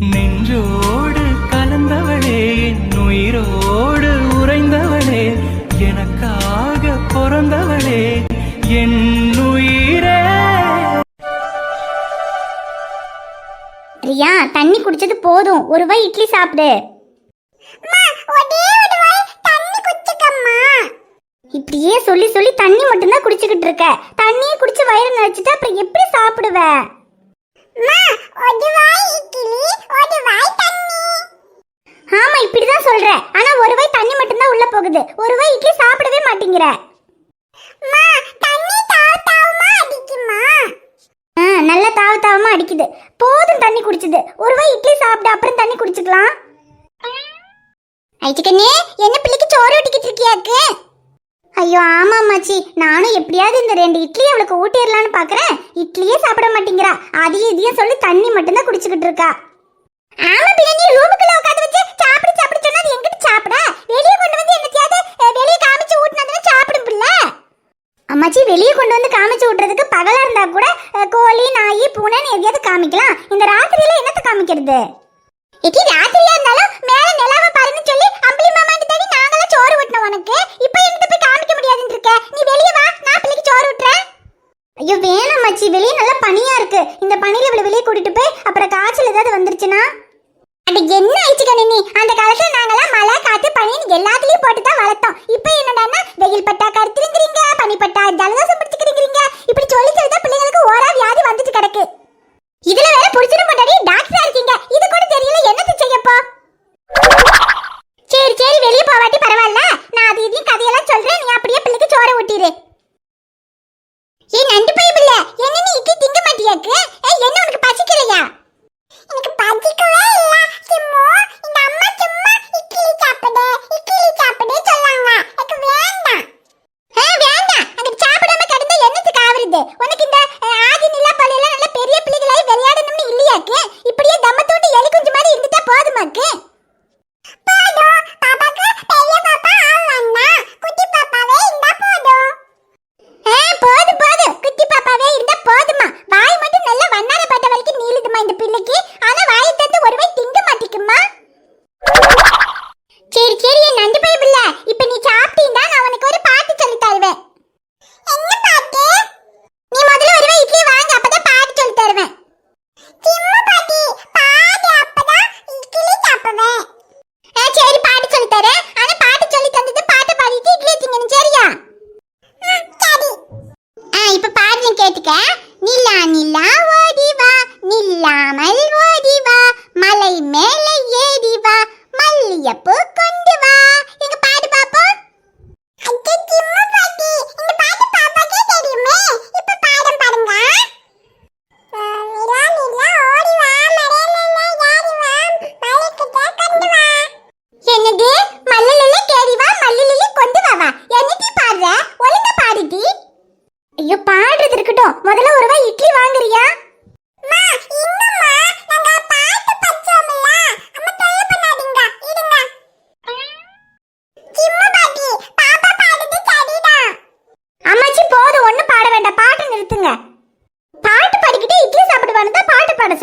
நெஞ்சோடு கலந்தவளே, என் உயிரோடு உறைந்தவளே, எனக்காக பிறந்தவளே, என் உயிரே. ரியா, தண்ணி குடிச்சது போதும், ஒரு வாய் இட்லி சாப்பிடு. இப்படியே சொல்லி சொல்லி தண்ணி மட்டும்தான் குடிச்சுக்கிட்டு இருக்க. தண்ணியை குடிச்சு வயிறு நிறைச்சிட்டா அப்புறம் எப்படி சாப்பிடுவ? ஆமா, இப்படிதான் சொல்ற. ஆனா ஒரு வாய் தண்ணி மட்டும்தான் உள்ள போகுது, ஒரு வாய் இட்லி சாப்பிடவே மாட்டேங்கிற. நல்லா தாவ தாவமா அடிக்குது. போதும் தண்ணி குடிச்சது, ஒரு வாய் இட்லி சாப்பிடு, அப்புறம் தண்ணி குடிச்சுக்கலாம். ஐச்சிக்கண்ணே, என்ன பிள்ளைக்கு சோறு ஊட்டிக்கிட்டு இருக்கியாக்கு? ஐயோ ஆமா அம்மாச்சி, நானும் எப்படியாவது இந்த 2 இட்லி அவளுக்கு ஊட்டிடலான்னு பாக்குறேன். இட்லியே சாப்பிட மாட்டேங்கிறா. அதையும் இதையும் சொல்லி தண்ணி மட்டும்தான் குடிச்சுக்கிட்டு இருக்கா. ஆமா பிள்ளை, நீ ரூமுக்குள்ள உட்காந்து வச்சு சாப்பிடு சாப்பிடு சொன்னா அது எங்கிட்டு சாப்பிட? வெளியே கொண்டு வந்து என்னத்தையாவது வெளியே காமிச்சு ஊட்டினா சாப்பிடும் பிள்ளை. அம்மாச்சி, வெளியே கொண்டு வந்து காமிச்சு விட்டுறதுக்கு பகலா இருந்தா கூட கோழி நாய் பூனைன்னு எதையாவது காமிக்கலாம். இந்த ராத்திரியில என்னத்தை காமிக்கிறது? எட்டி ராத்திரியா இருந்தாலும் மேல நிலாவை பாருன்னு சொல்லி அம்பளி மாமா கிட்ட நாங்களாம் சோறு ஊட்டினோம் உனக்கு. இப்போ என்னத்தை போய் காமிக்க முடியாதுன்னு இருக்க? நீ வெளியே வா, நான் பிள்ளைக்கு சோறு ஊட்டுறேன். ஐயோ வேணாம் மச்சி, வெளியே நல்லா பனியா இருக்கு. இந்த பனியில இவளை வெளியே கூட்டிட்டு போய் அப்புறம் காய்ச்சல் ஏதாவது வந்துருச்சுன்னா? அது என்ன ஆயிடுச்சுக்கண்ணே, நீ அந்த காலத்துல நாங்களாம் மழை காத்து பனின்னு எல்லாத்துலயும் போட்டு தான் வளர்த்தோம். இப்போ என்னடான்னா வெயில் பட்டா கருத்துருங்கிறீங்க, பனி பட்டா ஜலதோஷம் பிடிச்சிக்கிறீங்க. இப்படி சொல்லி சொல்லி தான் பிள்ளைங்களுக்கு ஓரா வியாதி வந்துட்டு கிடக்கு. இதுல வேற புடிச்சிட மாட்டாடி, டாக்டரா இருக்கீங்க, இது கூட தெரியல, என்னத்து செய்யப்போ? சரி சரி, வெளியே போவாட்டி பரவாயில்ல, நான் அது இதையும் கதையெல்லாம் சொல்றேன், நீ அப்படியே பிள்ளைக்கு சோறு ஊட்டிடு. ஏய் நண்டு பைய பிள்ளை, என்ன நீ இட்லி திங்க மாட்டியாக்கு? என்ன உனக்கு பசிக்கலையா? எனக்கு பசிக்கவே இல்ல சிம்மு, இந்த அம்மா சும்மா இட்லி சாப்பிடு சொல்லாங்க. எனக்கு வேண்டாம். வேண்டாம், அங்க சாப்பிடாம கிடந்தா என்னத்துக்கு ஆவறது? உனக்கு இந்த ஆதி நிலா பழையெல்லாம் நல்ல பெரிய பிள்ளைகளாய் விளையாடணும்னு இல்லையாக்கு? இப்படியே தம்மத்தோட்டு எலி குஞ்சு மாதிரி இருந்துட்டா போதுமாக்கு?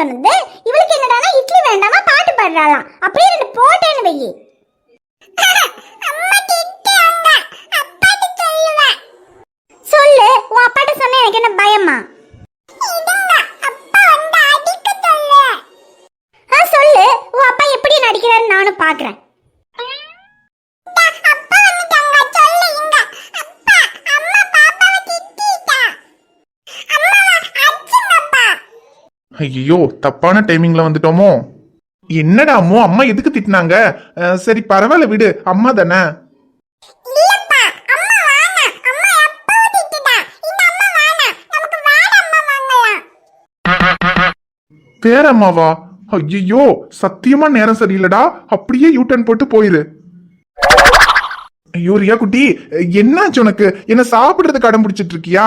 சொன்னது. இவளுக்கு என்னடானா இட்லி வேண்டாமா பாட்டு பாடுறாளாம். அப்படியே ரெண்டு போட்டேன்னு வெயி. சொல்லு, உன் அப்பாட்ட சொன்ன எனக்கு என்ன பயமா? சொல்லு, உன் அப்பா எப்படி நடிக்கிறாரு நானும் பாக்குறேன். ஐயோ, தப்பான டைமிங்ல வந்துட்டோமோ. என்னடா அம்மோ, அம்மா எதுக்கு திட்டினாங்க? சரி பரவாயில்ல விடு, அம்மா தானே. வேற அம்மாவா? ஐயோ, சத்தியமா நேரம் சரியில்லடா, அப்படியே யூ-டர்ன் போட்டு போயிரு. ஐயோ ரியா குட்டி, என்னாச்சு உனக்கு? என்ன சாப்பிடுறதுக்கு அடம் பிடிச்சிட்டு இருக்கியா?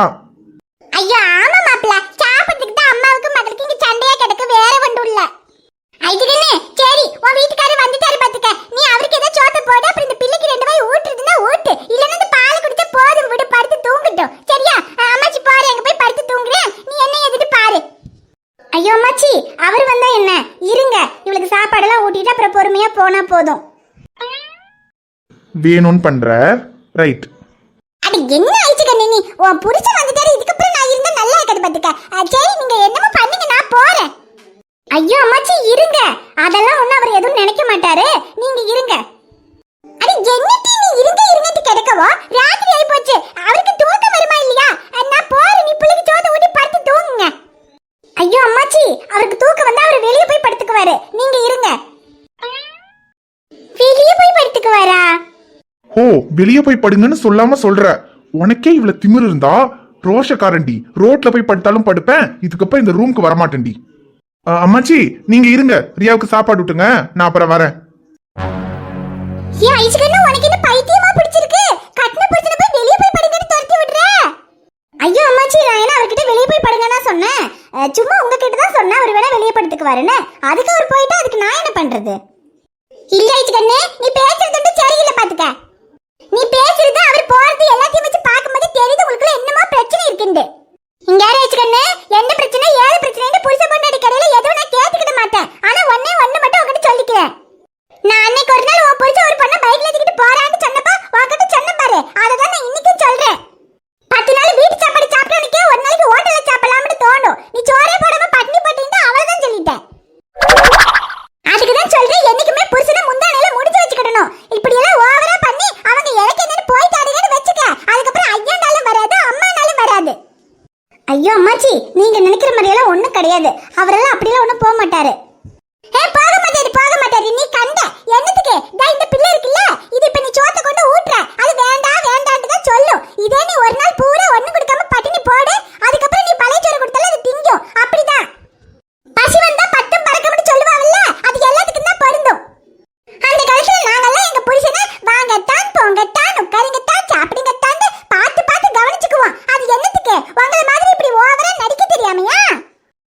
ஐயோ ஆமா மாப்ள, சாப்பிடுறதுக்கு தான் அம்மாவுக்கு மகளுக்கு இங்க சண்டையா கிடக்கு, வேற ஒண்ணும் இல்ல. ஐடிகனே, சரி உன் வீட்டுக்காரர் வந்துட்டாரு பாத்துக்க. நீ அவருக்கு ஏதோ சோத்த போடு, அப்புறம் இந்த பிள்ளைக்கு ரெண்டு வாய் ஊட்டுறதுன்னா ஊட்டு, இல்லன்னா இந்த பால் குடிச்சா போதும், விடு படுத்து தூங்கட்டும். சரியா? அம்மாச்சி பாரு, அங்க போய் படுத்து தூங்குறேன், நீ என்ன எதிட்டு பாரு. ஐயோ அம்மாச்சி, அவர் வந்தா என்ன, இருங்க, இவளுக்கு சாப்பாடெல்லாம் ஊட்டிட்டு அப்புறம் பொறுமையா போனா போதும். வேணும்னு பண்ற ரைட். அது என்ன ஆயிடுச்சு கண்ணி, நீ உன் புருஷன் வந்துட்டாரு, இதுக்கப்புறம் நான் இருந்தா நல்லா இருக்காது பாத்துக்க. சரி நீங்க என்னமோ பண்ணுங்க, நான் போறேன். ஐயோ அம்மாச்சி இருங்க, அதெல்லாம் ஒண்ணும் அவர் எதுவும் நினைக்க மாட்டாரு, நீங்க இருங்க. அடி என்னடி நீ இருங்க இருங்கட்டு கிடக்கவோ, ராத்திரி ஆயி போச்சு, அவருக்கு தூக்கம் வருமா இல்லையா? நான் போறேன், நீ பிள்ளைக்கு சோத்த ஊட்டி படுத்து தூங்குங்க. ஐயோ அம்மாச்சி, அவருக்கு தூக்கம் வந்தா அவர் வெளியே போய் படுத்துக்குவாரு, நீங்க இருங்க. வெளியே போய் படுத்துக்குவாரா? ஓ, வெளியே போய் படுங்கன்னு சொல்லாம சொல்ற. உனக்கே இவ்வளவு திமிரு இருந்தா ரோஷக்காரண்டி, ரோட்ல போய் படுத்தாலும் படுப்பேன், இதுக்கப்புறம் இந்த ரூமுக்கு வரமாட்டேன்டி. அம்மாச்சி நீங்க இருங்க, ரியாவுக்கு சாப்பாடு விட்டுங்க, நான் அப்புறம் வரேன். ஏன் ஐஸ்கண்ணா, உனக்கு என்ன பைத்தியமா பிடிச்சிருக்கு? கட்ன புருஷனை போய் வெளியே போய் படுங்கன்னு துரத்தி விடுற. ஐயோ அம்மாச்சி, நான் என்ன அவர்கிட்ட வெளியே போய் படுங்கன்னா சொன்னேன், சும்மா உங்ககிட்ட தான் சொன்னேன், அவர் வேணா வெளியே படுத்துக்குவாருன்னு. அதுக்கு அவர் போயிட்டா அதுக்கு நான் என்ன பண்றது? இல்ல ஐஸ்கண்ணே, நீ பேசுறது சரியில்லை பாத்துக்க. நீ பேசுறது அவர் போறது எல்லாத்தையும் வச்சு பார்க்கும்போது தெரியுது உங்களுக்குள்ள என்னமோ பிரச்சனை இருக்குன்னு. இங்க யாரு ஐஸ்கண்ணே, என்ன பிரச்சனை ஏழு பிரச்சனை புருஷ பொண்டாட்டி கடையில எதுவும் நான் கேட்டுக்கிட மாட்டேன். ஆனா ஒண்ணு மட்டும் உங்ககிட்ட சொல்லிக்கிறேன். நான் அன்னைக்கு ஒரு நாள் உன் புருஷன் ஒரு பொண்ணை பைக்ல ஏத்திக்கிட்டு போறான்னு சொன்னப்ப உன்கிட்ட சொன்ன பாரு, அததான் நான் இன்னைக்கும் சொல்றேன். 10 நாள் வீட்டு சாப்பாடு சாப்பிட்டவனுக்கே ஒரு நாளைக்கு ஹோட்டல்ல சாப்பிடலாம்னு தோணும். நீ சோறே போடாம பட்னி போட்டீங்கன்னா அவ்வளவுதான் சொல்லிட்டேன். அதுக்குதான் சொல்றேன், என்னைக்குமே புருஷனை முந்தானையில முடிச்சு வச்சுக்கிடணும். இப்படி எல்லாம் ஓவரா பண்ணி அவங்க எனக்கு என்னன்னு போயிட்டாருன்னு வச்சுக்க, அதுக்கப்புறம் ஐயாண்டாலும் வராது, அம்மானாலும் வராது. ஐயோ அம்மாச்சி, நீங்க நினைக்கிற மாதிரியெல்லாம் ஒண்ணும் கிடையாது, அவரெல்லாம் அப்படியெல்லாம் ஒண்ணும் போக மாட்டாரு. போக மாட்டாரு, நீ கண்ட என்னத்துக்கு இந்த பிள்ளை இருக்குல்ல, இது இப்ப நீ சோத்த கொண்டு ஊட்டுற, அது வேண்டாம் வேண்டான்னு தான் சொல்லும். இதே நீ ஒரு நாள் பூரா ஒண்ணு கொடுக்காம பட்டினி போடு, அதுக்கப்புறம் நீ பழைய சோறு கொடுத்தாலும் அது திங்கும். அப்படிதான் பசி வந்தா பட்டும் பறக்கம்னு சொல்லுவாங்கல்ல, அது எல்லாத்துக்கும் தான் பொருந்தும். அந்த காலத்துல நாங்கெல்லாம் எங்க புருஷனை வாங்கத்தான் போங்கத்தான் உட்காருங்கத்தான் சாப்பிடுங்கத்தான் பார்த்து பார்த்து கவனிச்சுக்குவோம். அது என்னத்துக்கு? உங்களை மாதிரி இப்படி ஓவரா நடிக்க தெரியாமையா?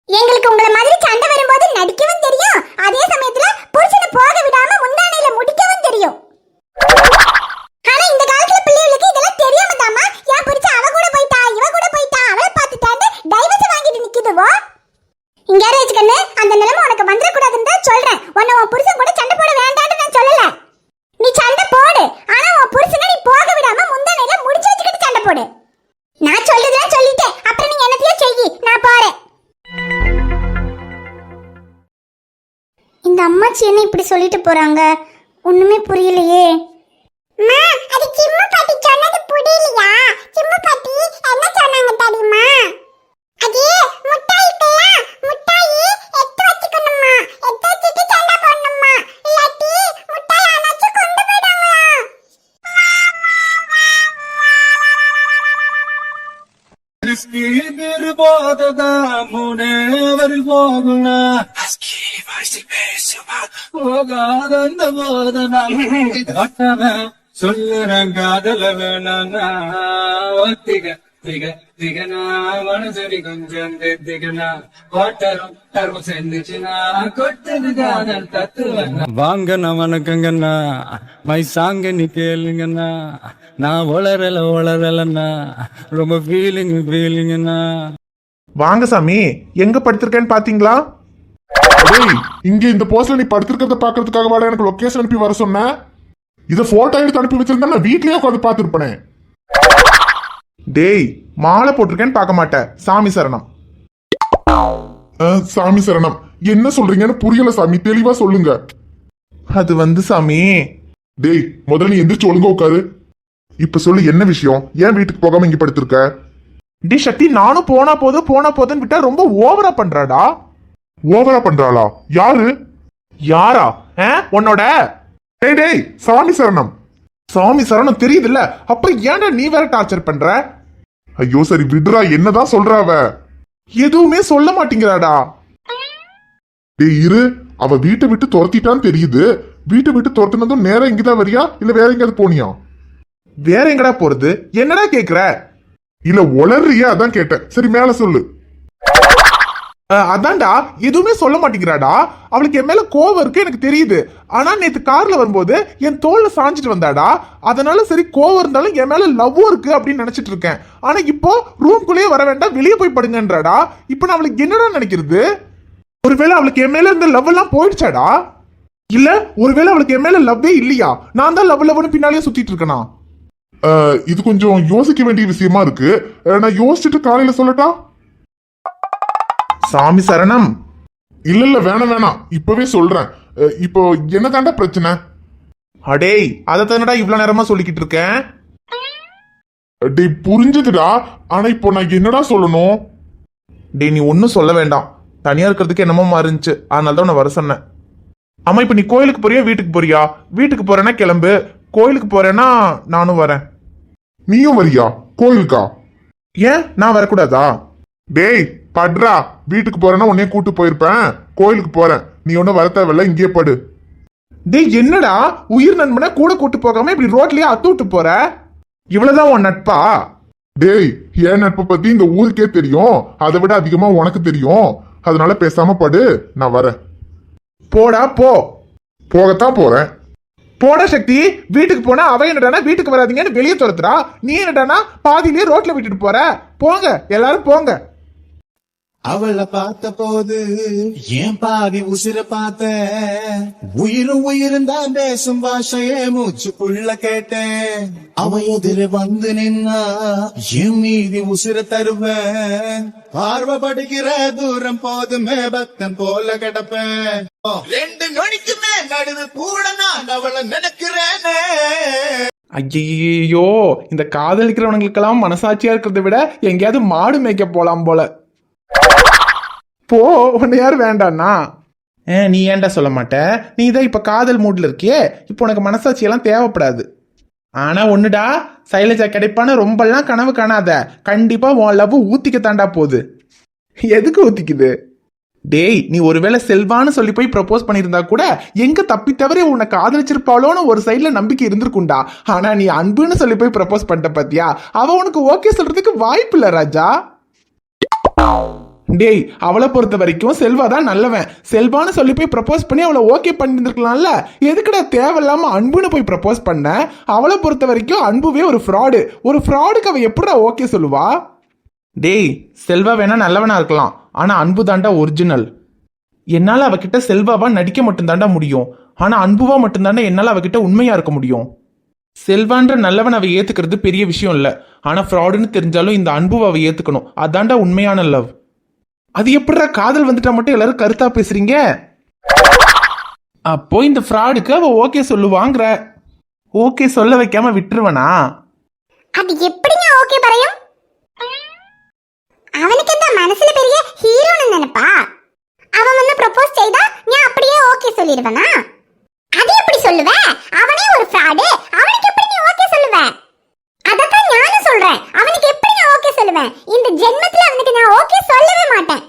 எங்களுக்கு உங்களை மாதிரி சண்டை வரும்போது நடிக்கவும் தெரியும், அதே சமயத்துல புருஷனை போக விடாம முந்தானையில முடிக்கவும் தெரியும். ஆனா இந்த காலத்துல பிள்ளைகளுக்கு இதெல்லாம் தெரியாம தாமா என் புருஷன் அவ கூட போயிட்டா இவ கூட போயிட்டா அவளை பார்த்துட்டான்னு டைவர்ஸ் வாங்கிட்டு நிக்குதுவோ. இங்க யாரும் வச்சுக்கண்ணு, அந்த நிலைமை உனக்கு வந்துடக்கூடாதுன்னு தான் சொல்றேன். உன்னை உன் புருஷன் கூட சண்டை போட வேண்டான்னு நான் சொல்லல. நீ சண்டை போடு, ஆனா உன் புருஷனை நீ போக விடாம முந்தானையில முடிச்சு வச்சுக்கிட்டு சண்டை போடு. நான் சொல்றதெல்லாம் சொல்லிட்டேன், அப்புறம் நீங்க என்னத்தையும் செய்யி, நான் போறேன். இந்த அம்மாச்சி என்ன இப்படி சொல்லிட்டு போறாங்க, ஒண்ணுமே புரியலையே. அம்மா, அது சிம்மு பாட்டி சொன்னது புரியலையா? சிம்மு பாட்டி என்ன சொன்னாங்க தெரியுமா? அது முட்டாய் இருக்குல்ல, முட்டாய் எடுத்து வச்சுக்கணுமா, எடுத்து வச்சுட்டு சண்டை போடணுமா, இல்லாட்டி முட்டாய் அணைச்சு கொண்டு போயிடுவாங்களா. சொல்லுறங்காதல வேணா திக திக திகனா மனசரி கொஞ்சம் திகனா வாட்டரும் தரும் செஞ்சுச்சுனா கொட்டது காதல் தத்துவ வாங்கண்ணா வணக்கங்கண்ணா மை சாங்க நீ கேளுங்கண்ணா நான் வளரலண்ணா ரொம்ப ஃபீலிங்கண்ணா. வாங்க சாமி, எங்க படுத்திருக்கேன்னு பாத்தீங்களா? டேய், இங்க இந்த போஸ்ட்ல நீ படுத்திருக்கிறத பாக்குறதுக்காக வாட எனக்கு லொகேஷன் அனுப்பி வர சொன்ன. இத போட்டோ எடுத்து அனுப்பி வச்சிருந்தா நான் வீட்லயே உட்காந்து பாத்துருப்பேன். டேய், மாலை போட்டிருக்கேன்னு பார்க்க மாட்டேன், சாமி சரணம். சாமி சரணம், என்ன சொல்றீங்கன்னு புரியல சாமி, தெளிவா சொல்லுங்க. அது வந்து சாமி. டேய், முதல்ல நீ எந்திரிச்சு ஒழுங்கா உட்காரு. இப்ப சொல்லு, என்ன விஷயம்? ஏன் வீட்டுக்கு போகாம இங்க படுத்திருக்க? டி சக்தி, நானும் போனா போதுன்னு விட்டா ரொம்ப ஓவரா பண்றாடா. ஓவரா பண்றாளா? யாரு? யாரா? உன்னோட? டேய் டேய், சாமி சரணம். சாமி சரணம் தெரியுதுல்ல, அப்புறம் ஏன்டா நீ வேற டார்ச்சர் பண்ற? ஐயோ சரி விடுறா, என்னதான் சொல்றா அவ? எதுவுமே சொல்ல மாட்டேங்கிறாடா. டேய் இரு, அவ வீட்டை விட்டு துரத்திட்டான்னு தெரியுது. வீட்டை விட்டு துரத்தினதும் நேரம் இங்கதான் வரியா இல்ல வேற எங்கேயாவது போனியா? வேற எங்கடா போறது? என்னடா கேக்குற? இல்ல உளறியா, அதான் கேட்டேன். சரி மேல சொல்லு. அதான்டா, எதுவுமே சொல்ல மாட்டேங்கிறாடா. அவளுக்கு என் மேல கோவம் இருக்கு எனக்கு தெரியுது. ஆனா நேத்து கார்ல வரும்போது என் தோல்ல சாஞ்சிட்டு வந்தாடா. அதனால சரி, கோவம் இருந்தாலும் என் மேல லவ்வும் இருக்கு அப்படின்னு நினைச்சிட்டு இருக்கேன். ஆனா இப்போ ரூம்குள்ளேயே வர வேண்டாம், வெளியே போய் படுங்கன்றாடா. இப்போ நான் அவளுக்கு என்னடா நினைக்கிறது? ஒருவேளை அவளுக்கு என் மேல இருந்த லவ் எல்லாம் போயிடுச்சாடா? இல்ல ஒருவேளை அவளுக்கு என் மேல லவ்வே இல்லையா? நான் தான் லவ் லவ்னு பின்னாலேயே சுத்திட்டு இருக்கேனா? இது கொஞ்சம் யோசிக்க வேண்டிய விஷயமா இருக்கு. நான் யோசிச்சுட்டு காலையில சொல்லட்டா? சாமி சரணம். இல்ல வேணாம், இப்பவே சொல்றேன். இப்போ என்னதாண்டா பிரச்சனை? அடேய், அதை தானடா இவ்வளவு நேரமா சொல்லிக்கிட்டு இருக்கேன். டேய் புரிஞ்சதுடா. ஆனா இப்போ நான் என்னடா சொல்லணும்? டேய் நீ ஒன்னும் சொல்ல வேண்டாம். தனியா இருக்கிறதுக்கு என்னமோ இருந்துச்சு, அதனால தான் உன்னை வர சொன்னேன். ஆமா, இப்ப நீ கோயிலுக்கு போறியா வீட்டுக்கு போறியா? வீட்டுக்கு போறேன்னா கிளம்பு, கோயிலுக்கு போறேன்னா நானும் வரேன். நீயும் வரியா கோயிலுக்கா? ஏன் நான் வரக்கூடாதா? டேய் பட்ரா, வீட்டுக்கு போறேன்னா உன்னைய கூட்டு போயிருப்பேன். கோயிலுக்கு போறேன், நீ ஒன்னும் வர தேவையில்ல, இங்கே படு. டேய் என்னடா உயிர் நண்பனை கூட கூட்டு போகாம இப்படி ரோட்லயே அத்து விட்டு போற? இவ்வளவுதான் உன் நட்பா? டேய் என் நட்பை பத்தி இந்த ஊருக்கே தெரியும், அதை விட அதிகமா உனக்கு தெரியும். அதனால பேசாம படு, நான் வரேன். போடா போ. போகத்தான் போறேன். போடா சக்தி. வீட்டுக்கு போனா அவ என்னடானா வீட்டுக்கு வராதீங்கன்னு வெளியே துரத்துறா, நீ என்னடானா பாதியிலேயே ரோட்ல விட்டுட்டு போற. போங்க எல்லாரும் போங்க. அவளை பார்த்த போது ஏன் பாதி உசிர பார்த்த, உயிரும் தான் பேசும் பாஷையே மூச்சுக்குள்ள கேட்டேன். அவ எதிர வந்து நின்னா என் மீதி உசிர தருவேன். பார்வப்படுகிற தூரம் போதுமே பக்தன் போல கிடப்பேன். 2 நொடிக்கு மேல் நடுவு கூட நான் அவளை நினைக்கிறேனே. ஐயோ, இந்த காதலிக்கிறவனுங்களுக்கெல்லாம் மனசாட்சியா இருக்கிறத விட எங்கேயாவது மாடு மேய்க்க போலாம் போல. போ, உன்னை யாரும் வேண்டாண்ணா. நீ ஏன்டா சொல்ல மாட்ட? நீ தான் இப்ப காதல் மூட்ல இருக்கியே, இப்போ உனக்கு மனசாட்சி எல்லாம் தேவைப்படாது. ஆனா ஒண்ணுடா, சைலஜா கிடைப்பான்னு ரொம்பலாம் கனவு காணாத. கண்டிப்பா உன் லவ் ஊத்திக்க தாண்டா போகுது. எதுக்கு ஊத்திக்குது? டேய் நீ ஒருவேளை செல்வான்னு சொல்லி போய் ப்ரப்போஸ் பண்ணியிருந்தா கூட எங்க தப்பி தவறி உன்னை காதலிச்சிருப்பாளோன்னு ஒரு சைட்ல நம்பிக்கை இருந்திருக்குண்டா. ஆனா நீ அன்புன்னு சொல்லி போய் ப்ரப்போஸ் பண்ணிட்ட பாத்தியா, அவ உனக்கு ஓகே சொல்றதுக்கு வாய்ப்பு இல்ல ராஜா. டேய் அவளை பொறுத்த வரைக்கும் செல்வா தான் நல்லவன். செல்வான்னு சொல்லி போய் ப்ரப்போஸ் பண்ணி அவளை ஓகே பண்ணிருக்கலாம்ல. எதுக்குடா தேவையில்லாம அன்புன்னு போய் ப்ரப்போஸ் பண்ண? அவளை பொறுத்த வரைக்கும் அன்புவே ஒரு ஃப்ராடு. ஒரு ஃப்ராடுக்கு அவ எப்படிடா ஓகே சொல்லுவா? டேய் செல்வா வேணா நல்லவனா இருக்கலாம், ஆனா அன்பு தாண்டா ஒரிஜினல். என்னால அவகிட்ட செல்வாவா நடிக்க மட்டும் தாண்டா முடியும், ஆனா அன்புவா மட்டும் தாண்டா என்னால அவகிட்ட உண்மையா இருக்க முடியும். செல்வான்ற நல்லவன் அவ ஏத்துக்கிறது பெரிய விஷயம் இல்ல, ஆனா ஃப்ராடுன்னு தெரிஞ்சாலும் இந்த அன்புவை அவ ஏத்துக்கணும். அதாண்டா உண்மையான லவ். அது எப்படிடா காதல் வந்துட்டா மட்டும் எல்லாரும் கருத்தா பேசுறீங்க? அப்போ இந்த ஃப்ராடுக்கு அவ ஓகே சொல்லுவாங்கற. ஓகே சொல்ல வைக்காம விட்டுருவனா? அது எப்படிங்க ஓகே பரையும்? அவனுக்கு இந்த மனசுல பெரிய ஹீரோன்னு நினைப்பா. அவன் வந்து ப்ரப்போஸ் செய்தா நீ அப்படியே ஓகே சொல்லிடுவனா? அது எப்படி சொல்லுவ? அவனே ஒரு ஃப்ராடு, அவனுக்கு எப்படி நீ ஓகே சொல்லுவ? அதத்தான் நானும் சொல்றேன், அவனுக்கு எப்படி நான் ஓகே சொல்லுவேன்? இந்த ஜென்மத்துல அவனுக்கு நான் ஓகே சொல்லவே மாட்டேன்.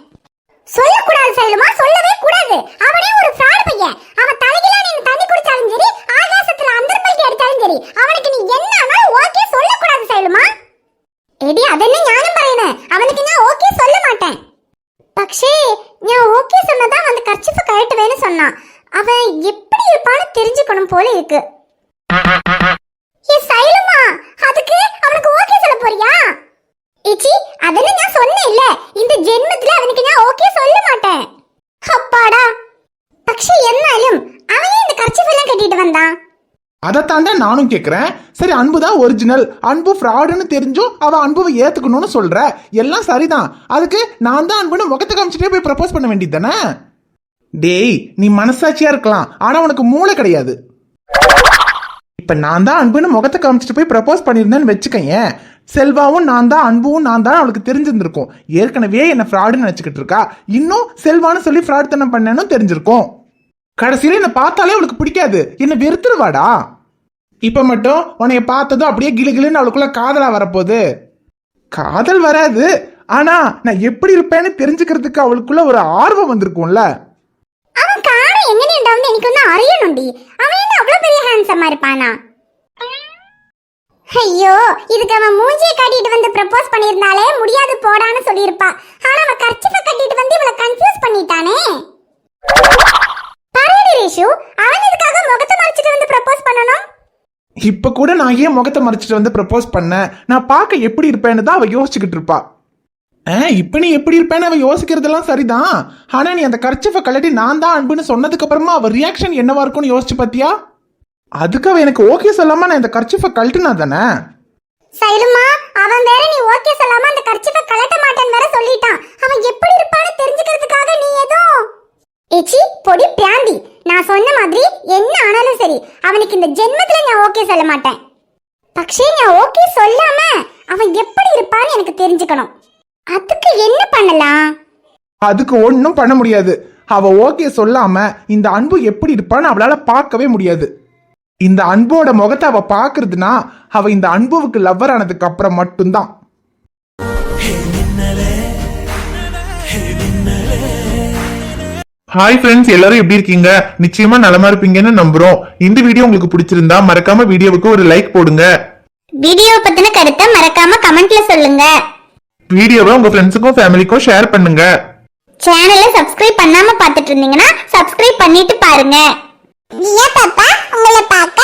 சொல்லக்கூடாது சைலுமா, சொல்லவே கூடாது. அவனே ஒரு ஃப்ராடு பையன். அவன் தலையில நீ தண்ணி குடிச்சாலும் சரி, ஆகாசத்துல அந்தர்பல்டி அடிச்சாலும் சரி, அவனுக்கு நீ என்ன ஓகே சொல்லக்கூடாது சைலுமா. எடி அதென்ன ஞானம் பரையனே, அவனுக்கு நான் ஓகே சொல்ல மாட்டேன். പക്ഷേ நான் ஓகே சொன்னதா அந்த கர்ச்சிஃப கழட்டுவேன்னு சொன்னான். அவன் எப்படி இருப்பான்னு தெரிஞ்சுக்கணும் போல இருக்கு. ஏ சைலுமா, அதுக்கு அவனுக்கு ஓகே சொல்ல போறியா? ஏச்சி அதெல்லாம் நான் சொன்னேன் இல்ல, இந்த ஜென்மத்துல அவனுக்கு நான் ஓகே சொல்ல மாட்டேன். அப்பாடா. പക്ഷേ என்னாலும் அவனே இந்த கர்ச்சிஃப் எல்லாம் கட்டிட்டு வந்தான். அதைத்தாண்டா நானும் கேட்கிறேன். சரி அன்புதான் ஒரிஜினல், அன்பு ஃப்ராடுன்னு தெரிஞ்சும் அவ அன்புவை ஏத்துக்கணும்னு சொல்ற. எல்லாம் சரிதான், அதுக்கு நான் தான் அன்புன்னு முகத்தை காமிச்சிட்டே போய் ப்ரப்போஸ் பண்ண வேண்டியது தானே? டேய் நீ மனசாட்சியா இருக்கலாம், ஆனா உனக்கு மூளை கிடையாது. இப்ப நான் தான் அன்புன்னு முகத்தை காமிச்சிட்டு போய் ப்ரப்போஸ் பண்ணியிருந்தேன்னு வச்சுக்கேன், செல்வாவும் நான் தான் அன்பும் நான் தான் அவளுக்கு தெரிஞ்சிருந்திருக்கும். ஏற்கனவே என்ன ஃப்ராடுன்னு நினைச்சுக்கிட்டு இருக்கா, இன்னும் செல்வான்னு சொல்லி ஃப்ராட் தனம் பண்ணேன்னு தெரிஞ்சிருக்கும். கடைசியில என்ன பார்த்தாலே அவளுக்கு பிடிக்காது, என்ன வெறுத்துருவாடா. இப்ப மட்டும் உன்னைய பார்த்ததும் அப்படியே கிளுகிளுன்னு அவளுக்குள்ள காதலா வரப்போகுது. காதல் வராது, ஆனா நான் எப்படி இருப்பேன்னு தெரிஞ்சுக்கிறதுக்கு அவளுக்குள்ள ஒரு ஆர்வம் வந்திருக்கும்ல. அவன் காண எங்கனேண்டாவது எனக்கு ஒன்னு அறியணும்டி. அவன் என்ன அவ்வளவு பெரிய ஹேண்ட்ஸமா இருப்பானா? ஐயோ, இதுக்கு அவன் மூஞ்சியை கட்டிட்டு வந்து ப்ரப்போஸ் பண்ணியிருந்தாலே முடியாது போடான்னு சொல்லியிருப்பா. ஆனா அவன் கர்ச்சிஃப கட்டிட்டு வந்து இவளை கன்ஃபியூஸ் பண்ணிட்டானே. பரேடி ரேஷு, அவன் இதுக்காக முகத்தை மறைச்சிட்டு வந்து ப்ரப்போஸ் பண்ணணும்? இப்ப கூட நான் ஏன் முகத்தை மறைச்சிட்டு வந்து ப்ரப்போஸ் பண்ண, நான் பார்க்க எப்படி இருப்பேன்னு தான் அவ யோசிச்சுக்கிட்டு இருப்பா. இப்ப நீ எப்படி இருப்பேன்னு அவ யோசிக்கிறதெல்லாம் சரிதான். ஆனா நீ அந்த கர்ச்சிஃபை கழட்டி நான் தான் அன்புன்னு சொன்னதுக்கு அப்புறமா அவ ரியாக்ஷன் என்னவா இருக்கும்னு யோசிச்சு பாத்தியா? அதுக்கு அவ எனக்கு ஓகே சொல்லாம நான் இந்த கர்ச்சிஃபை கழட்டுனா தானே. சைலுமா, அவன் வேற நீ ஓகே சொல்லாம அந்த கர்ச்சிஃபை கழட்ட மாட்டேன்னு வேற சொல்லிட்டான். அவன் எப்படி இருப்பான்னு தெரிஞ்சுக்கிறதுக்காக நீ ஏதோ ஏச்சி பொடி பிராந்தி. நான் சொன்ன மாதிரி என்ன ஆனாலும் சரி அவனுக்கு இந்த ஜென்மத்துல நான் ஓகே சொல்ல மாட்டேன். പക്ഷേ நான் ஓகே சொல்லாம அவன் எப்படி இருப்பான்னு எனக்கு தெரிஞ்சுக்கணும். அதுக்கு என்ன பண்ணலாம்? அதுக்கு ஒன்னும் பண்ண முடியாது. அவ ஓகே சொல்லாம இந்த அன்பு எப்படி இருப்பான்னு அவளால பார்க்கவே முடியாது. இந்த அன்போட முகத்தை அவ பாக்குறதுனா அவ இந்த அன்புவுக்கு லவ்வர் ஆனதுக்கு அப்புறம் மட்டும்தான். ஹாய் ஃப்ரெண்ட்ஸ், எல்லாரும் எப்படி இருக்கீங்க? நிச்சயமா நலமா இருப்பீங்கன்னு நம்புறோம். இந்த வீடியோ உங்களுக்கு பிடிச்சிருந்தா மறக்காம வீடியோவுக்கு ஒரு லைக் போடுங்க. வீடியோ பத்தின கருத்தை மறக்காம கமெண்ட்ல சொல்லுங்க. வீடியோவை உங்க ஃப்ரெண்ட்ஸுக்கும் ஃபேமிலிக்கும் ஷேர் பண்ணுங்க. சேனலை சப்ஸ்கிரைப் பண்ணாம பார்த்துட்டு இருந்தீங்கன்னா சப்ஸ்கிரைப் பண்ணிட்டு பாருங்க. பாப்பா உங்களை பார்க்க